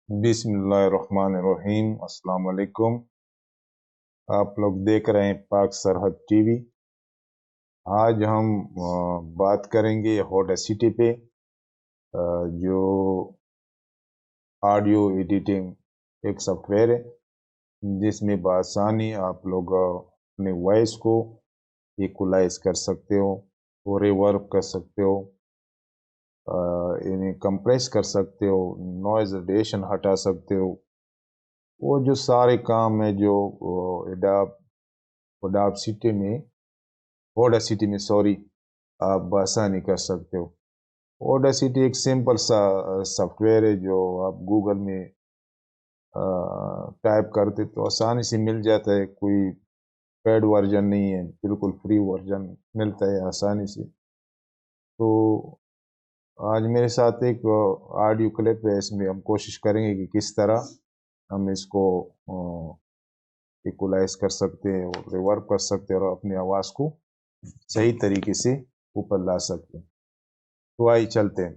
बिस्मिल्लाहिर्रहमानिर्रहीम। अस्सलाम वालेकुम। आप लोग देख रहे हैं पाक सरहद टीवी। आज हम बात करेंगे ऑडेसिटी पे, जो ऑडियो एडिटिंग एक सॉफ्टवेयर है जिसमें बआसानी आप लोग अपने वॉइस को इक्वलाइज कर सकते हो और रिवर्ब कर सकते हो, इन्हें कंप्रेस कर सकते हो, नॉइज रेडिएशन हटा सकते हो। वो जो सारे काम है जो एडाब ओडासिटी में ओडासिटी में सॉरी आप बआसानी कर सकते हो। ओडासिटी एक सिंपल सा सॉफ्टवेयर है जो आप गूगल में टाइप करते तो आसानी से मिल जाता है। कोई पेड वर्जन नहीं है, बिल्कुल फ्री वर्जन मिलता है आसानी से। तो आज मेरे साथ एक ऑडियो क्लिप है, इसमें हम कोशिश करेंगे कि किस तरह हम इसको इक्वलाइज कर सकते हैं और रिवर्ब कर सकते हैं और अपनी आवाज़ को सही तरीके से ऊपर ला सकते हैं। तो आइए चलते हैं।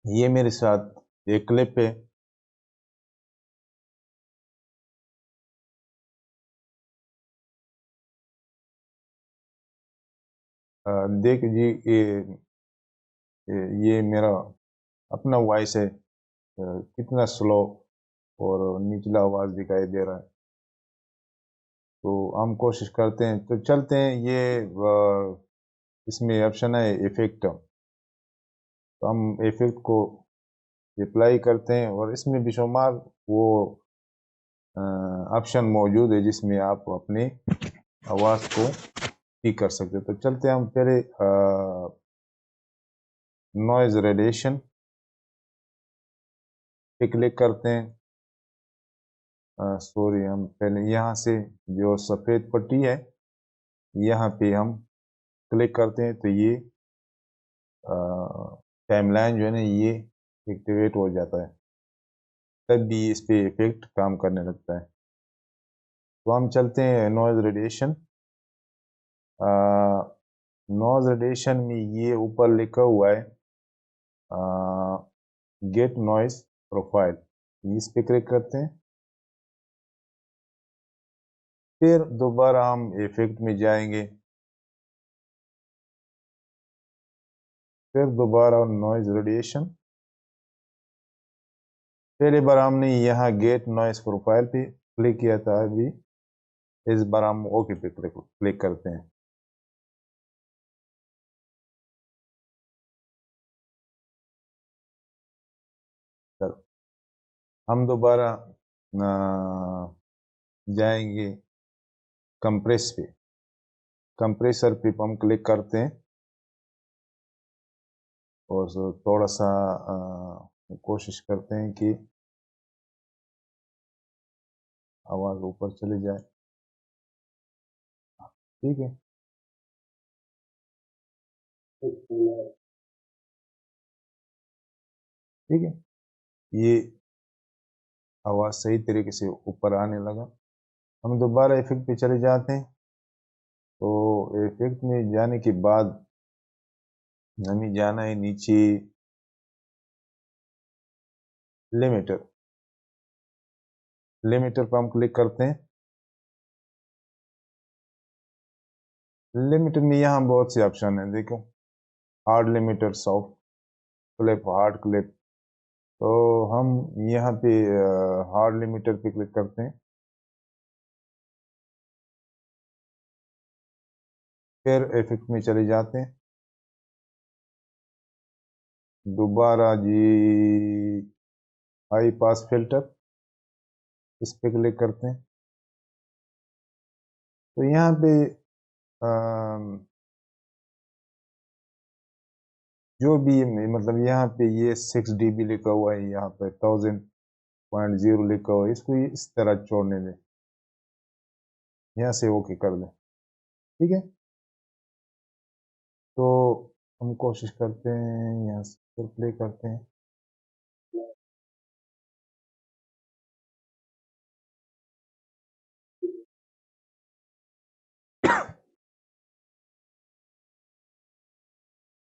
ये मेरे साथ एक क्लिप है। देख जी, ये मेरा अपना वॉइस है। कितना स्लो और निचला आवाज दिखाई दे रहा है। तो हम कोशिश करते हैं, तो चलते हैं। ये इसमें ऑप्शन है इफेक्ट, तो हम इफेक्ट को अप्लाई करते हैं और इसमें बेशुमार वो ऑप्शन मौजूद है जिसमें आप अपनी आवाज़ को ठीक कर सकते हैं। तो चलते हैं हम पहले नॉइज रेडिएशन पे क्लिक करते हैं। सॉरी, हम पहले यहाँ से जो सफ़ेद पट्टी है यहाँ पे हम क्लिक करते हैं, तो ये टाइमलाइन जो है ना ये एक्टिवेट हो जाता है, तब भी इस पे इफेक्ट काम करने लगता है। तो हम चलते हैं नॉइज रेडिएशन। नॉइज रेडिएशन में ये ऊपर लिखा हुआ है गेट नॉइज प्रोफाइल, इस पे क्लिक करते हैं। फिर दोबारा हम इफेक्ट में जाएंगे, फिर दोबारा नॉइज रेडिएशन। पहले बार हमने यहाँ गेट नॉइज प्रोफाइल पे क्लिक किया था, अभी इस बार हम ओके पे क्लिक करते हैं। चलो हम दोबारा जाएंगे कंप्रेस पे। कंप्रेसर पे हम क्लिक करते हैं और थोड़ा सा कोशिश करते हैं कि आवाज़ ऊपर चली जाए। ठीक है, ठीक है, ये आवाज़ सही तरीके से ऊपर आने लगा। हम दोबारा इफेक्ट पे चले जाते हैं। तो इफेक्ट में जाने के बाद हमें जाना है नीचे लिमिटर। लिमिटर पर हम क्लिक करते हैं। लिमिटर में यहाँ बहुत से ऑप्शन हैं, देखो hard limiter, soft clip, hard clip. तो हम यहाँ पे हार्ड लिमिटर पे क्लिक करते हैं। फिर इफेक्ट में चले जाते हैं। दोबारा जी हाई पास फिल्टर, इस पे क्लिक करते हैं। तो यहाँ पे जो भी मतलब यहाँ पे ये 6 dB लिखा हुआ है, यहाँ पे 1000.0 लिखा हुआ है, इसको इस तरह छोड़ने दें। यहाँ से ओके कर दें। ठीक है, तो हम कोशिश करते हैं, यहाँ से प्ले करते हैं।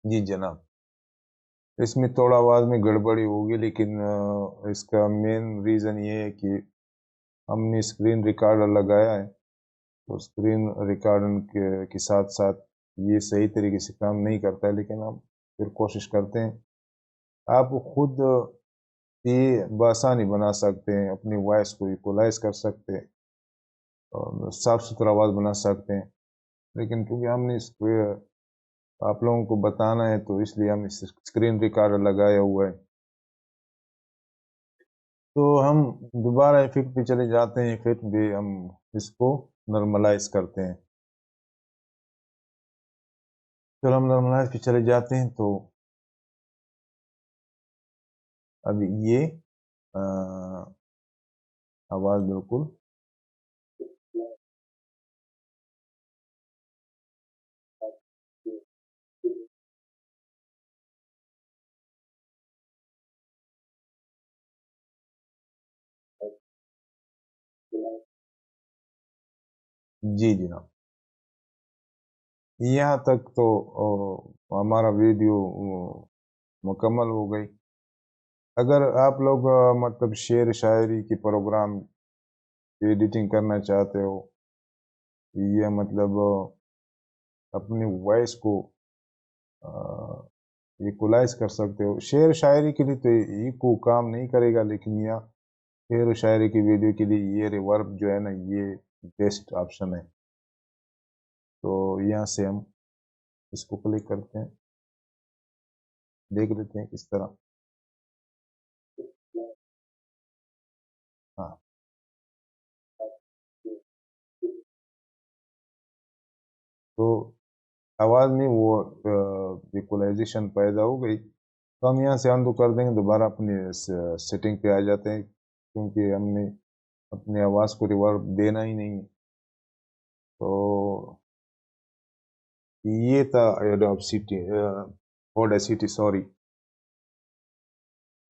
जी जनाब। इसमें थोड़ा आवाज़ में गड़बड़ी होगी, लेकिन इसका मेन रीज़न ये है कि हमने स्क्रीन रिकॉर्डर लगाया है। तो स्क्रीन रिकॉर्डर के साथ साथ ये सही तरीके से काम नहीं करता है, लेकिन हम फिर कोशिश करते हैं। आप खुद ये बआसानी बना सकते हैं, अपनी वॉइस को इक्वलाइज कर सकते हैं और साफ सुथरा आवाज़ बना सकते हैं। लेकिन क्योंकि हमने इसको आप लोगों को बताना है, तो इसलिए हमने स्क्रीन रिकॉर्डर लगाया हुआ है। तो हम दोबारा इफेक्ट पे चले जाते हैं। इफेक्ट भी हम इसको नॉर्मलाइज करते हैं। जब हम नॉर्मलाइज पे चले जाते हैं तो अब ये आवाज़ बिल्कुल जी जनाब, यहाँ तक तो हमारा वीडियो मुकम्मल हो गई। अगर आप लोग मतलब शेर शायरी की प्रोग्राम एडिटिंग करना चाहते हो, या मतलब अपनी वॉइस को इक्वलाइज कर सकते हो, शेर शायरी के लिए तो इको काम नहीं करेगा, लेकिन यह शेर शायरी की वीडियो के लिए ये रिवर्ब जो है ना, ये बेस्ट ऑप्शन है। तो यहाँ से हम इसको क्लिक करते हैं, देख लेते हैं किस तरह। हाँ, तो आवाज़ में वो इक्वलाइजेशन पैदा हो गई। तो हम यहाँ से अनडू कर देंगे, दोबारा अपनी सेटिंग पे आ जाते हैं, क्योंकि हमने अपनी आवाज़ को रिवर्ब देना ही नहीं। तो ये था एडोसिटी, ऑडेसिटी सॉरी।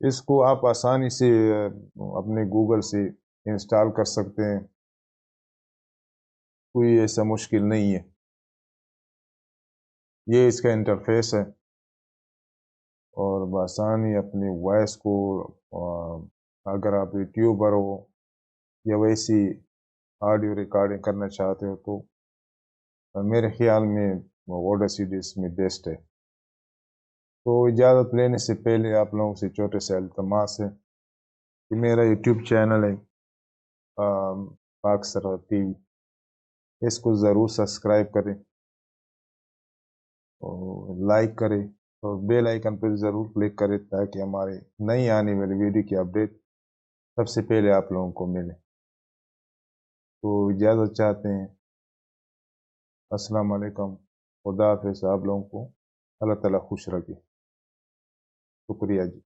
इसको आप आसानी से अपने गूगल से इंस्टॉल कर सकते हैं, कोई ऐसा मुश्किल नहीं है। ये इसका इंटरफेस है, और बआसानी अपनी वॉइस को अगर आप यूट्यूबर हो या वैसी ऑडियो रिकॉर्डिंग करना चाहते हो, तो मेरे ख्याल में ऑडेसिटी इसमें बेस्ट है। तो इजाज़त लेने से पहले आप लोगों से छोटे से इल्तमास है कि मेरा यूट्यूब चैनल है पाक सरहद टीवी, इसको ज़रूर सब्सक्राइब करें और लाइक करें, और बेल आइकन पर ज़रूर क्लिक करें, ताकि हमारे नई आने वाली वीडियो की अपडेट सबसे पहले आप लोगों को मिले। तो इजाज़त चाहते हैं। अस्सलाम वालेकुम, खुदा हाफिज़। आप लोगों को अल्लाह ताला खुश रखे। शुक्रिया जी।